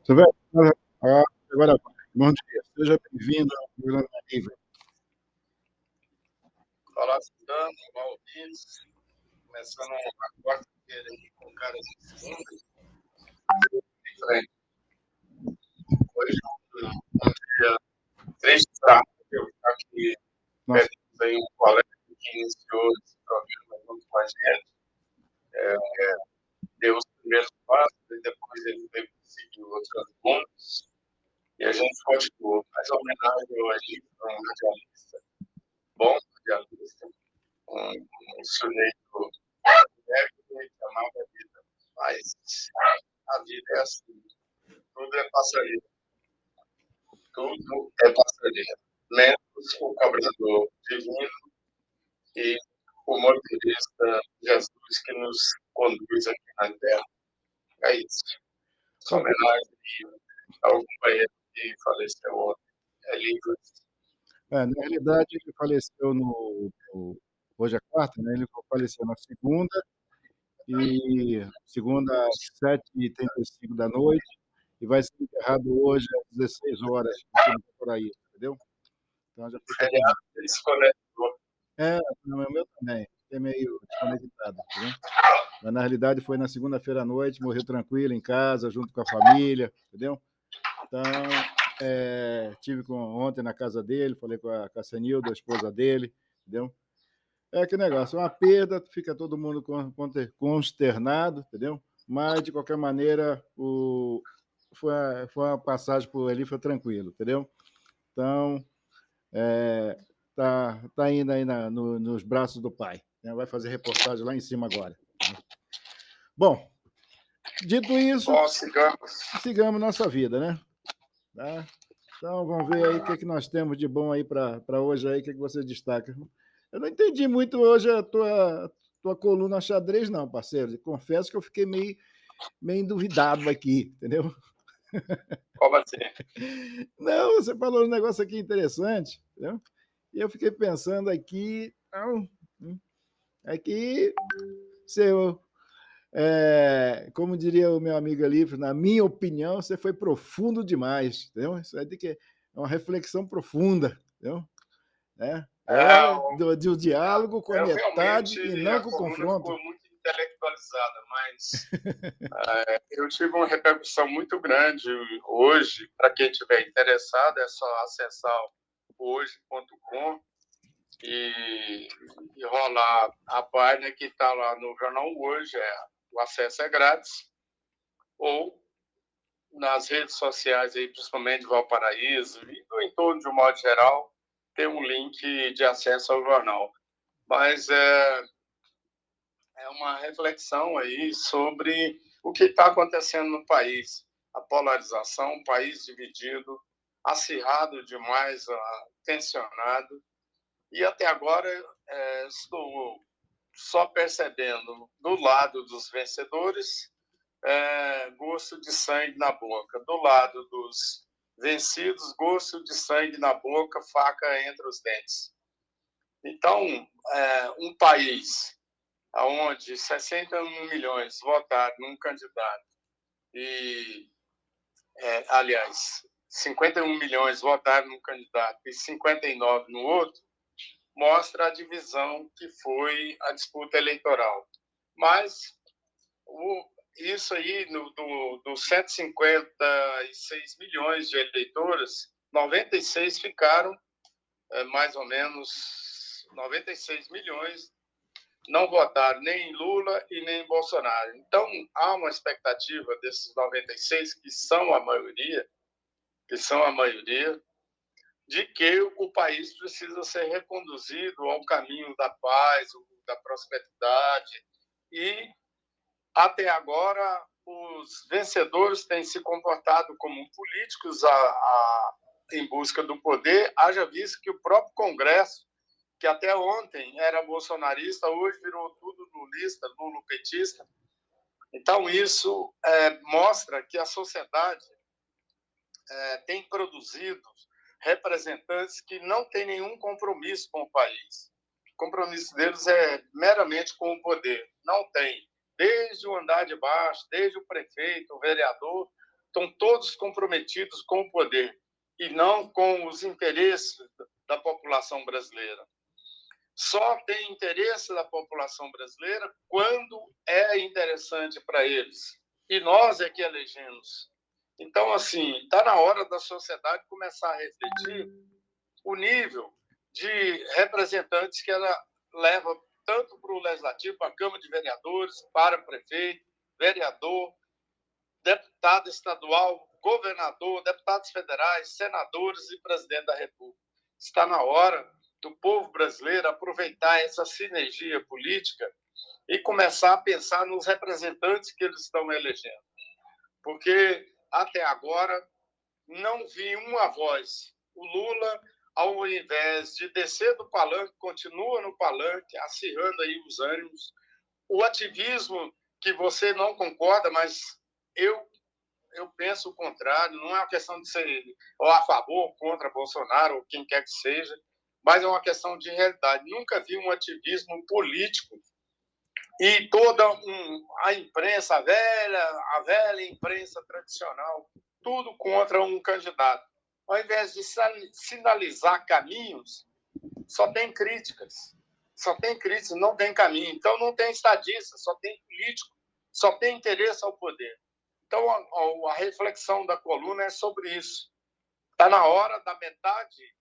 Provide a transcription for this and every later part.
Silvério, agora vai. Bom dia, seja bem-vindo ao programa Livre. Olá, Cidano, olá, ouvintes. Começando a quarta-feira aí com caras de segunda. Hoje é um dia triste, tá? Eu aqui Nossa, perdemos aí um colega que iniciou esse programa junto com a gente. Deu os primeiros passos e depois ele teve que seguir outros rumos. E a gente continuou. Mas a homenagem hoje para um radialista, bom radialista, um sujeito que amava a vida. Mas a vida é assim, tudo é passageiro. Tudo é passageiro, menos o cobrador divino e o motorista Jesus que nos conduz aqui na Terra. É isso. Essa homenagem ao companheiro que faleceu ontem. É livre. na realidade, ele faleceu hoje é quarta, né? Ele faleceu na segunda às 7h35 da noite, e vai ser enterrado hoje às 16 horas, por aí, entendeu? Então já fica. Ele se conectou. Não, o meu também, é meio desconectado, entendeu? Mas na realidade foi na segunda-feira à noite, morreu tranquilo em casa, junto com a família, entendeu? Então, tive ontem na casa dele, falei com a Senilda, a esposa dele, entendeu? É que negócio, é uma perda, fica todo mundo consternado, entendeu? Mas, de qualquer maneira, foi uma passagem por ali, foi tranquilo, entendeu? Então, tá indo aí nos braços do pai, né? Vai fazer reportagem lá em cima agora. Bom, dito isso, Bom, sigamos nossa vida, né? Tá? Então, vamos ver aí o que nós temos de bom aí para hoje aí, o que você destaca. Eu não entendi muito hoje a tua coluna xadrez, não, parceiro. Confesso que eu fiquei meio enduvidado aqui, entendeu? Como assim? Não, você falou um negócio aqui interessante, entendeu? E eu fiquei pensando aqui, aqui, seu, como diria o meu amigo ali, na minha opinião, você foi profundo demais, entendeu? Isso aí tem que é uma reflexão profunda, entendeu? Do diálogo com a metade realmente e não a com o coluna confronto. ficou muito intelectualizada, mas eu tive uma repercussão muito grande hoje. Para quem estiver interessado, é só acessar o hoje.com e rolar a página que está lá no jornal Hoje. O acesso é grátis. Ou nas redes sociais, aí, principalmente de Valparaíso e do entorno de um modo geral, tem um link de acesso ao jornal. Mas é uma reflexão aí sobre o que está acontecendo no país. A polarização, um país dividido, acirrado demais, tensionado. E até agora estou só percebendo, do lado dos vencedores, gosto de sangue na boca. Do lado dos vencidos, gosto de sangue na boca, faca entre os dentes. Então, um país onde 61 milhões votaram num candidato e, aliás, 51 milhões votaram num candidato e 59 no outro, mostra a divisão que foi a disputa eleitoral. Mas isso aí, dos 156 milhões de eleitores, 96 ficaram, mais ou menos, 96 milhões não votaram nem em Lula e nem em Bolsonaro. Então, há uma expectativa desses 96, que são a maioria, de que o país precisa ser reconduzido ao caminho da paz, da prosperidade. E, até agora, os vencedores têm se comportado como políticos em busca do poder, haja visto que o próprio Congresso, que até ontem era bolsonarista, hoje virou tudo lulista, lulopetista. Então, isso mostra que a sociedade tem produzido representantes que não têm nenhum compromisso com o país. O compromisso deles é meramente com o poder. Não tem. Desde o andar de baixo, desde o prefeito, o vereador, estão todos comprometidos com o poder e não com os interesses da população brasileira. Só tem interesse da população brasileira quando é interessante para eles. E nós é que elegemos. Então, assim, está na hora da sociedade começar a refletir o nível de representantes que ela leva tanto para o Legislativo, para a Câmara de Vereadores, para prefeito, vereador, deputado estadual, governador, deputados federais, senadores e presidente da República. Está na hora do povo brasileiro aproveitar essa sinergia política e começar a pensar nos representantes que eles estão elegendo. Porque, até agora, não vi uma voz. O Lula, ao invés de descer do palanque, continua no palanque, acirrando aí os ânimos. O ativismo, que você não concorda, mas eu penso o contrário, não é uma questão de ser ou a favor ou contra Bolsonaro, ou quem quer que seja, mas é uma questão de realidade. Nunca vi um ativismo político e toda a imprensa, a velha imprensa tradicional, tudo contra um candidato. Ao invés de sinalizar caminhos, só tem críticas. Só tem críticas, não tem caminho. Então, não tem estadista, só tem político, só tem interesse ao poder. Então, a reflexão da coluna é sobre isso. Está na hora da metade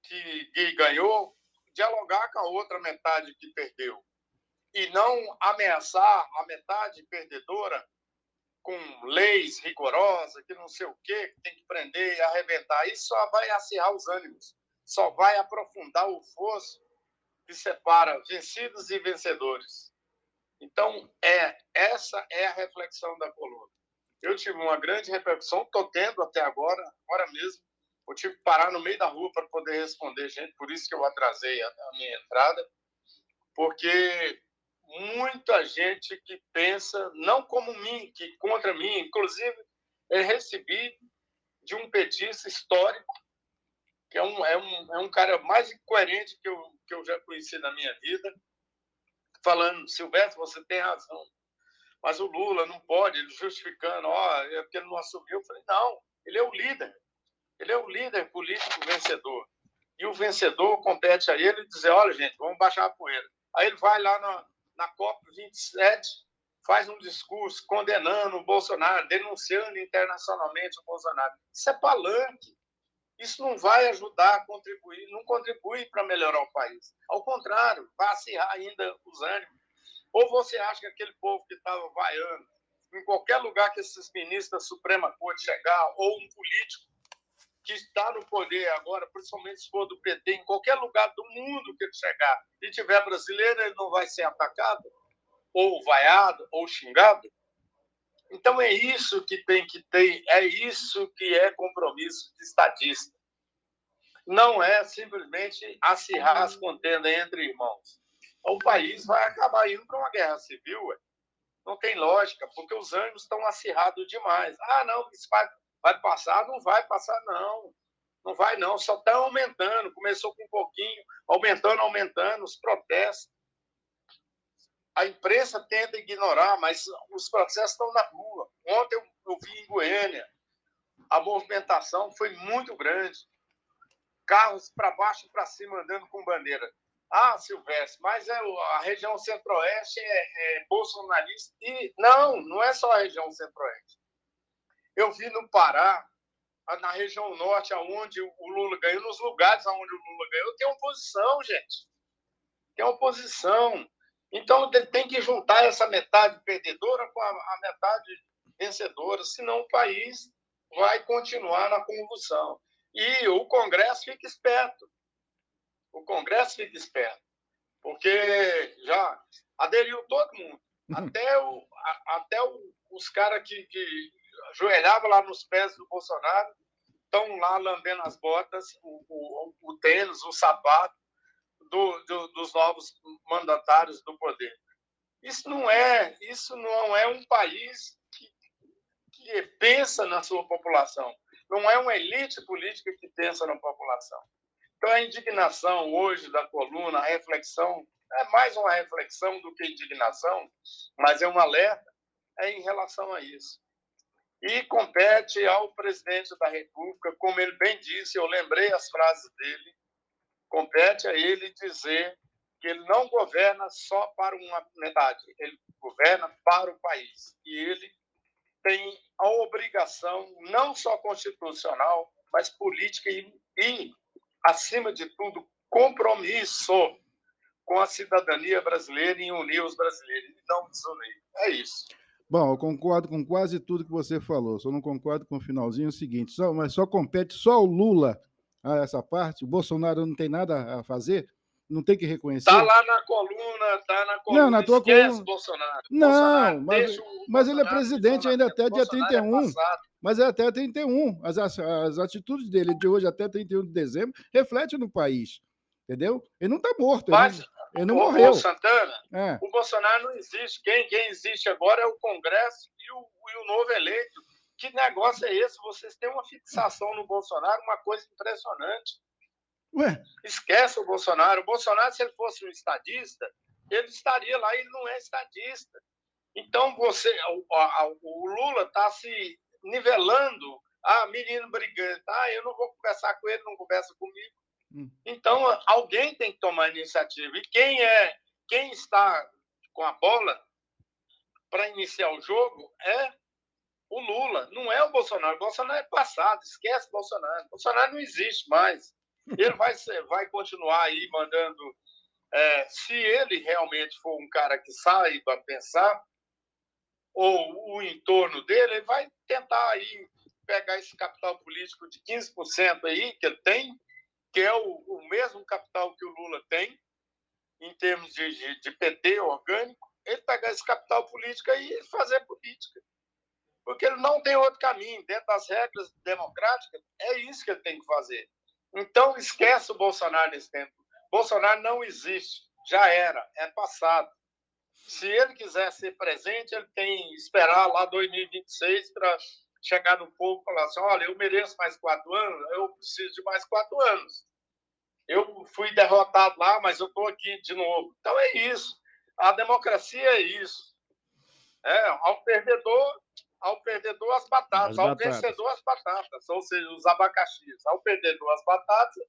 que ganhou dialogar com a outra metade que perdeu. E não ameaçar a metade perdedora com leis rigorosas, que não sei o quê, que tem que prender e arrebentar. Isso só vai acirrar os ânimos, só vai aprofundar o fosso que separa vencidos e vencedores. Então, essa é a reflexão da coluna. Eu tive uma grande repercussão, estou tendo até agora mesmo. Eu tive que parar no meio da rua para poder responder gente, por isso que eu atrasei a minha entrada, porque muita gente que pensa não como mim, que contra mim. Inclusive, eu recebi de um petista histórico, que é um cara mais incoerente que eu já conheci na minha vida, falando: Silvestre, você tem razão, mas o Lula não pode, ele justificando, é porque ele não assumiu. Eu falei: não, ele é o líder político vencedor. E o vencedor compete a ele dizer: olha, gente, vamos baixar a poeira. Aí ele vai lá na COP27, faz um discurso condenando o Bolsonaro, denunciando internacionalmente o Bolsonaro. Isso é palanque. Isso não vai ajudar a contribuir, não contribui para melhorar o país. Ao contrário, vai acirrar ainda os ânimos. Ou você acha que aquele povo que estava vaiando, em qualquer lugar que esses ministros da Suprema Corte chegar, ou um político que está no poder agora, principalmente se for do PT, em qualquer lugar do mundo que ele chegar e tiver brasileiro, ele não vai ser atacado, ou vaiado, ou xingado? Então é isso que tem que ter, é isso que é compromisso de estadista. Não é simplesmente acirrar as contendas entre irmãos. O país vai acabar indo para uma guerra civil. Não tem lógica, porque os ânimos estão acirrados demais. Não, isso vai passar? Não vai passar, não. Não vai, não. Só está aumentando. Começou com um pouquinho, aumentando os protestos. A imprensa tenta ignorar, mas os protestos estão na rua. Ontem eu vi em Goiânia, a movimentação foi muito grande. Carros para baixo e para cima andando com bandeira. Silvestre, mas a região centro-oeste é bolsonarista. E não é só a região centro-oeste. Eu vi no Pará, na região norte, onde o Lula ganhou, nos lugares onde o Lula ganhou, tem oposição, gente. Tem oposição. Então, ele tem que juntar essa metade perdedora com a metade vencedora, senão o país vai continuar na convulsão. E o Congresso fica esperto. Porque já aderiu todo mundo. Até os caras que ajoelhavam lá nos pés do Bolsonaro estão lá lambendo as botas, o tênis, o sapato dos novos mandatários do poder. Isso não é um país que pensa na sua população. Não é uma elite política que pensa na população. Então, a indignação hoje da coluna, a reflexão, é mais uma reflexão do que indignação, mas é um alerta em relação a isso. E compete ao presidente da República, como ele bem disse, eu lembrei as frases dele, compete a ele dizer que ele não governa só para uma metade, ele governa para o país. E ele tem a obrigação, não só constitucional, mas política e acima de tudo, compromisso com a cidadania brasileira e unir os brasileiros, e não desunir. É isso. Bom, eu concordo com quase tudo que você falou, só não concordo com o finalzinho seguinte, mas só compete só o Lula a essa parte, o Bolsonaro não tem nada a fazer, não tem que Tá reconhecer? lá na coluna, Não, na tua esquece coluna. Bolsonaro. Não, Bolsonaro, deixa o mas ele é Bolsonaro no presidente ainda isolamento. até dia Bolsonaro é 31. passado. Mas é até 31. As atitudes dele de hoje até 31 de dezembro refletem no país. Entendeu? Ele não está morto, Mas, ele não ô morreu. Santana, É. o Bolsonaro não existe. Quem existe agora é o Congresso e o novo eleito. Que negócio é esse? Vocês têm uma fixação no Bolsonaro, uma coisa impressionante. Ué? Esquece o Bolsonaro. O Bolsonaro, se ele fosse um estadista, ele estaria lá, ele não é estadista. Então, o Lula está se nivelando. Ah, menino brigante. Ah, eu não vou conversar com ele, não conversa comigo. Então, alguém tem que tomar iniciativa. E quem está com a bola para iniciar o jogo é o Lula, não é o Bolsonaro. O Bolsonaro é passado, esquece o Bolsonaro. O Bolsonaro não existe mais. Ele vai continuar aí mandando. Se ele realmente for um cara que saiba pensar, ou o entorno dele, ele vai tentar aí pegar esse capital político de 15% aí que ele tem, que é o mesmo capital que o Lula tem, em termos de PT orgânico, ele pegar esse capital político aí e fazer política. Porque ele não tem outro caminho. Dentro das regras democráticas, é isso que ele tem que fazer. Então, esquece o Bolsonaro nesse tempo. Bolsonaro não existe. Já era. É passado. Se ele quiser ser presente, ele tem que esperar lá 2026 para chegar no povo e falar assim, olha, eu mereço mais 4 anos, eu preciso de mais 4 anos. Eu fui derrotado lá, mas eu estou aqui de novo. Então é isso. A democracia é isso. Ao perdedor as batatas, ao vencedor as batatas, ou seja, os abacaxis. Ao perdedor as batatas,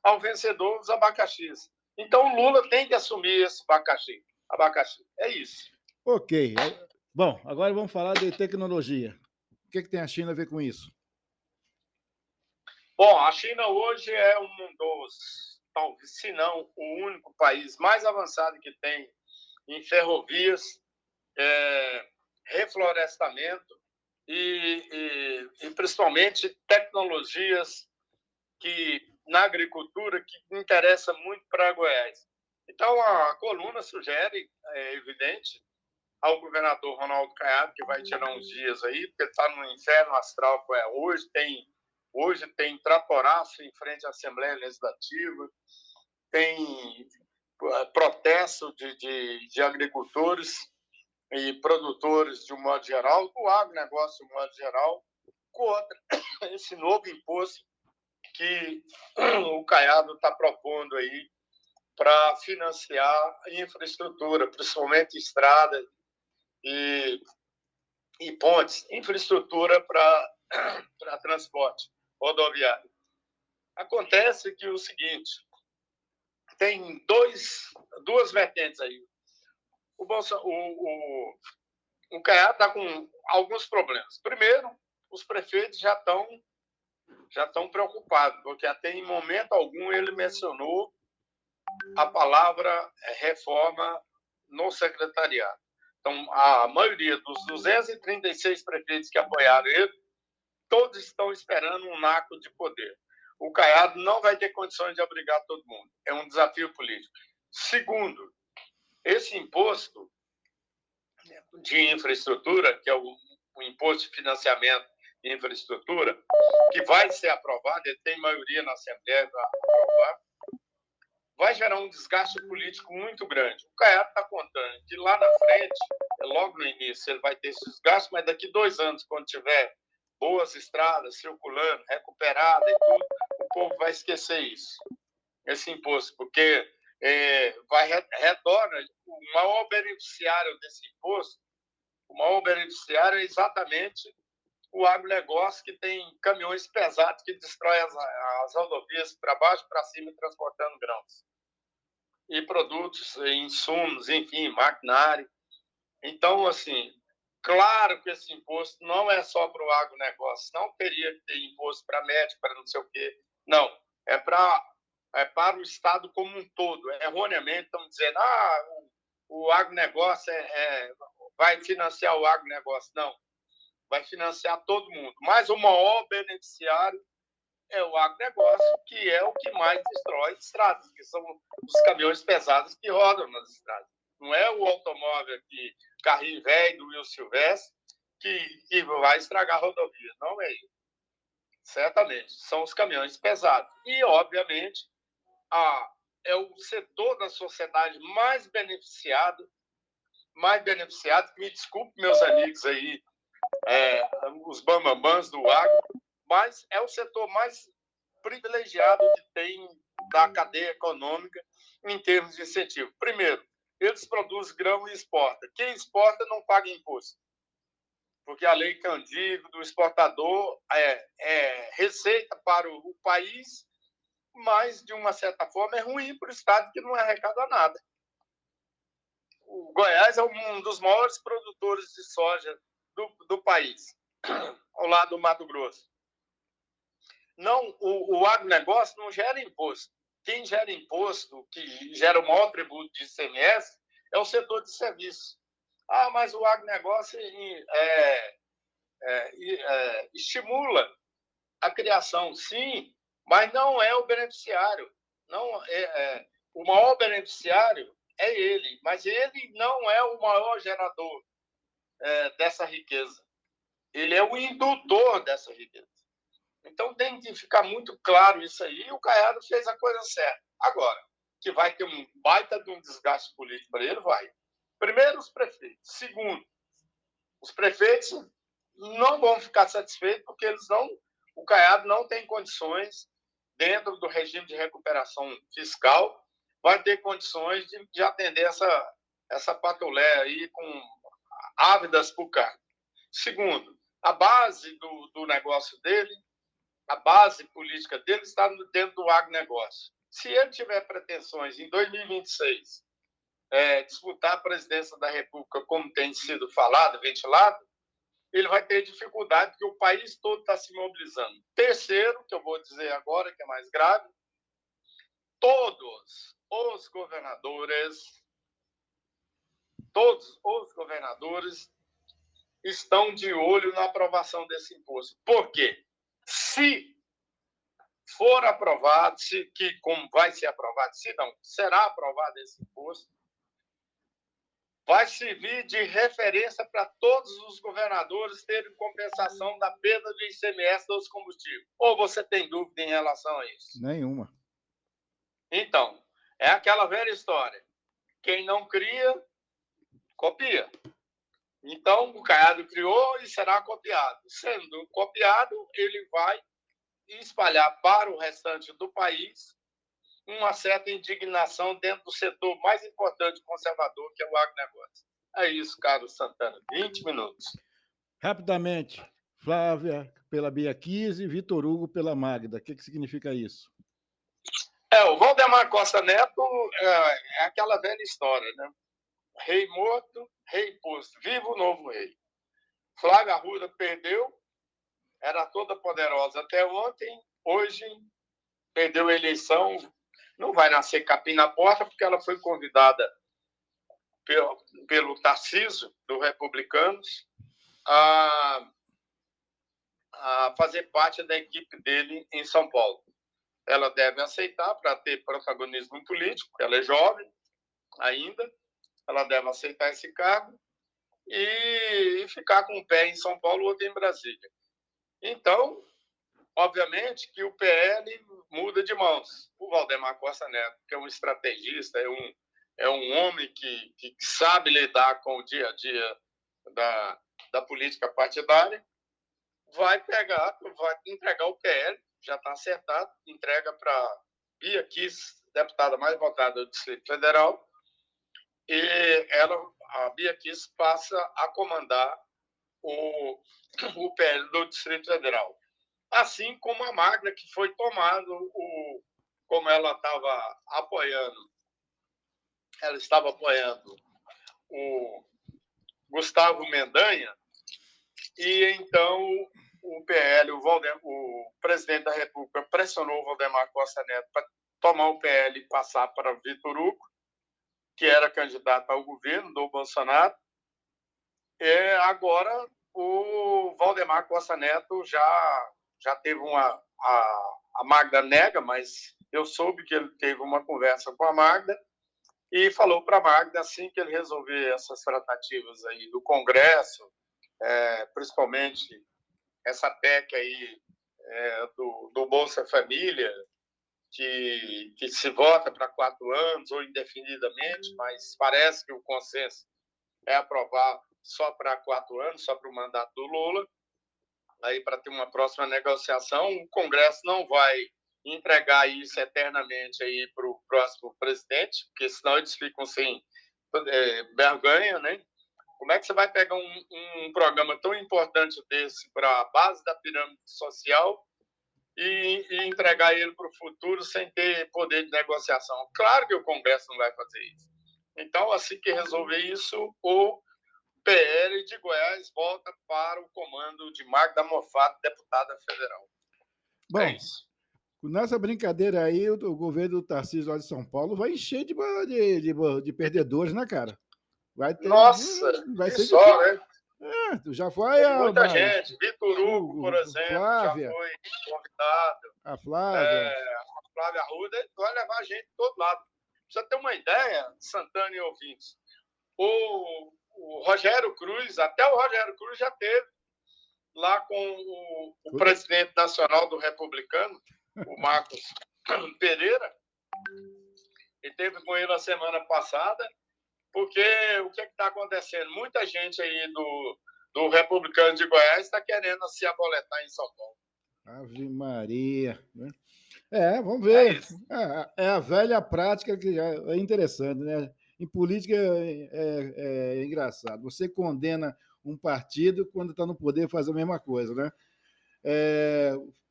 ao vencedor os abacaxis. Então o Lula tem que assumir esse abacaxi. É isso. Ok. Bom, agora vamos falar de tecnologia. O que tem a China a ver com isso? Bom, a China hoje é um dos, talvez, se não o único país mais avançado que tem em ferrovias, reflorestamento e principalmente tecnologias que na agricultura que interessa muito para Goiás. Então, a coluna sugere, é evidente, ao governador Ronaldo Caiado, que vai tirar uns dias aí, porque está no inferno astral. Hoje tem tratoraço em frente à Assembleia Legislativa, tem protesto de agricultores e produtores de um modo geral, do agronegócio de um modo geral, contra esse novo imposto que o Caiado está propondo aí para financiar infraestrutura, principalmente estradas e pontes, infraestrutura para transporte rodoviário. Acontece que o seguinte, tem duas vertentes aí. O Caiado está com alguns problemas. Primeiro, os prefeitos já estão preocupados, porque até em momento algum ele mencionou a palavra reforma no secretariado. Então, a maioria dos 236 prefeitos que apoiaram ele, todos estão esperando um naco de poder. O Caiado não vai ter condições de abrigar todo mundo. É um desafio político. Segundo, esse imposto de infraestrutura, que é o imposto de financiamento de infraestrutura, que vai ser aprovado, ele tem maioria na Assembleia para aprovar, vai gerar um desgaste político muito grande. O Caiado está contando que lá na frente, logo no início, ele vai ter esse desgaste, mas daqui 2 anos, quando tiver boas estradas circulando, recuperada e tudo, o povo vai esquecer isso, esse imposto, porque retorna o maior beneficiário desse imposto, o maior beneficiário é exatamente o agronegócio, que tem caminhões pesados que destroem as rodovias para baixo, para cima, transportando grãos. E produtos, insumos, enfim, maquinário. Então, assim, claro que esse imposto não é só para o agronegócio, não teria que ter imposto para médico, para não sei o quê. Não, é para o Estado como um todo. Erroneamente estão dizendo, o agronegócio vai financiar o agronegócio. Não, vai financiar todo mundo. Mas o maior beneficiário é o agronegócio, que é o que mais destrói estradas, que são os caminhões pesados que rodam nas estradas. Não é o automóvel aqui, carrinho velho do Will Silvestre, que vai estragar a rodovia. Não é isso. Certamente. São os caminhões pesados. E, obviamente, é o setor da sociedade mais beneficiado, me desculpe, meus amigos aí, os bambambãs do agro, mas é o setor mais privilegiado que tem da cadeia econômica em termos de incentivo. Primeiro, eles produzem grão e exportam. Quem exporta não paga imposto, porque a lei Candido do exportador é receita para o país, mas, de uma certa forma, é ruim para o Estado, que não arrecada nada. O Goiás é um dos maiores produtores de soja do país, ao lado do Mato Grosso. Não, o agronegócio não gera imposto. Quem gera imposto, que gera o maior tributo de ICMS, é o setor de serviços. Mas o agronegócio estimula a criação, sim, mas não é o beneficiário. Não o maior beneficiário é ele, mas ele não é o maior gerador dessa riqueza. Ele é o indutor dessa riqueza. Então tem que ficar muito claro isso aí. E o Caiado fez a coisa certa. Agora, que vai ter um baita de um desgaste político para ele, vai. Primeiro, os prefeitos. Segundo, os prefeitos não vão ficar satisfeitos porque o Caiado não tem condições, dentro do regime de recuperação fiscal, vai ter condições de atender essa patulé aí com ávidas por cargo. Segundo, a base do negócio dele, a base política dele está dentro do agronegócio. Se ele tiver pretensões em 2026 disputar a presidência da República, como tem sido falado, ventilado, ele vai ter dificuldade, porque o país todo está se mobilizando. Terceiro, que eu vou dizer agora, que é mais grave, todos os governadores estão de olho na aprovação desse imposto. Por quê? Se for aprovado, como vai ser aprovado, se não, será aprovado esse imposto, vai servir de referência para todos os governadores terem compensação da perda do ICMS dos combustíveis. Ou você tem dúvida em relação a isso? Nenhuma. Então, é aquela velha história. Quem não cria, copia. Então, o Caiado criou e será copiado. Sendo copiado, ele vai espalhar para o restante do país uma certa indignação dentro do setor mais importante conservador, que é o agronegócio. É isso, Carlos Santana. 20 minutos. Rapidamente, Flávia pela Bia Kiss e Vitor Hugo pela Magda. O que significa isso? O Valdemar Costa Neto é aquela velha história, né? Rei morto, rei posto. Viva o novo rei. Flávia Arruda perdeu, era toda poderosa até ontem, hoje perdeu a eleição, não vai nascer capim na porta, porque ela foi convidada pelo Tarcísio, do Republicanos, a fazer parte da equipe dele em São Paulo. Ela deve aceitar para ter protagonismo político, ela é jovem ainda, ela deve aceitar esse cargo e ficar com um pé em São Paulo, outro em Brasília. Então, obviamente que o PL muda de mãos. O Valdemar Costa Neto, que é um estrategista, é um homem que sabe lidar com o dia a dia da política partidária, vai entregar o PL, já está acertado, entrega para Bia Kiss, deputada mais votada do Distrito Federal, e a Bia Kiss passa a comandar o PL do Distrito Federal. Assim como a Magda, que foi tomado, como ela estava apoiando o Gustavo Mendanha, e então o PL, o presidente da República, pressionou o Valdemar Costa Neto para tomar o PL e passar para Vitor Hugo, que era candidato ao governo do Bolsonaro. Agora, o Valdemar Costa Neto já teve a Magda nega, mas eu soube que ele teve uma conversa com a Magda e falou para a Magda, assim que ele resolver essas tratativas aí do Congresso, principalmente essa PEC aí do Bolsa Família, que se vota para 4 anos ou indefinidamente, mas parece que o consenso é aprovar só para 4 anos, só para o mandato do Lula, aí para ter uma próxima negociação. O Congresso não vai entregar isso eternamente aí para o próximo presidente, porque senão eles ficam sem vergonha, né? Como é que você vai pegar um programa tão importante desse para a base da pirâmide social e entregar ele para o futuro sem ter poder de negociação? Claro que o Congresso não vai fazer isso. Então, assim que resolver isso, o PL de Goiás volta para o comando de Magda Mofato, deputada federal. Bom, É isso. nessa brincadeira aí, o governo do Tarcísio lá de São Paulo vai encher de perdedores, né, cara? Nossa, Vai que ser só, difícil. né? Já foi Teve muita mas gente. Vitor Hugo, por exemplo, já Flávia, foi convidado. a Flávia. A Flávia Arruda vai levar a gente de todo lado. Pra você ter uma ideia, Santana e ouvintes, o Rogério Cruz, até o Rogério Cruz já teve lá com o presidente nacional do Republicano, o Marcos Pereira, e teve com ele na semana passada, porque o que está acontecendo? Muita gente aí do Republicano de Goiás está querendo se aboletar em São Paulo. Ave Maria. Né? Vamos ver. É a velha prática que é interessante, né? Em política é engraçado. Você condena um partido quando está no poder faz a mesma coisa, né?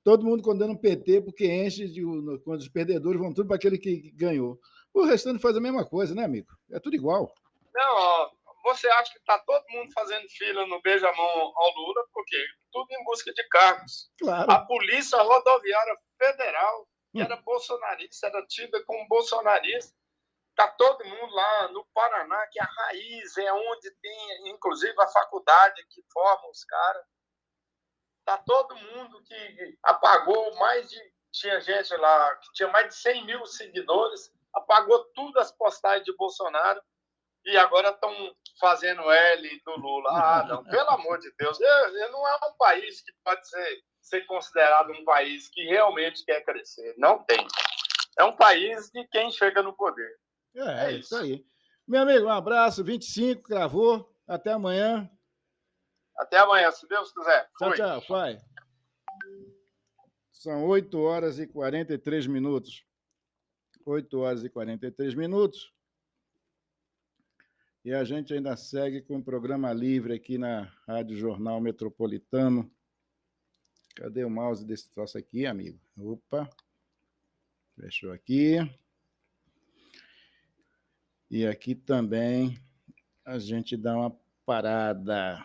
Todo mundo condena o PT porque quando os perdedores vão tudo para aquele que ganhou. O restante faz a mesma coisa, né, amigo? É tudo igual. Não, ó, você acha que está todo mundo fazendo fila no beijamão ao Lula, porque tudo em busca de cargos. Claro. A Polícia Rodoviária Federal, que era bolsonarista, era tida como bolsonarista, está todo mundo lá no Paraná, que é a raiz, é onde tem, inclusive, a faculdade que forma os caras. Está todo mundo que apagou tinha gente lá que tinha mais de 100 mil seguidores, apagou tudo as postagens de Bolsonaro e agora estão fazendo L do Lula. Ah, não, pelo amor de Deus. Não é um país que pode ser considerado um país que realmente quer crescer. Não tem. É um país de quem chega no poder. É isso aí. Meu amigo, um abraço. 25, gravou. Até amanhã. Até amanhã, se Deus quiser. Tchau, Fui. tchau. Vai. São 8 horas e 43 minutos. 8 horas e 43 minutos. E a gente ainda segue com o programa livre aqui na Rádio Jornal Metropolitano. Cadê o mouse desse troço aqui, amigo? Opa. Fechou aqui. E aqui também a gente dá uma parada.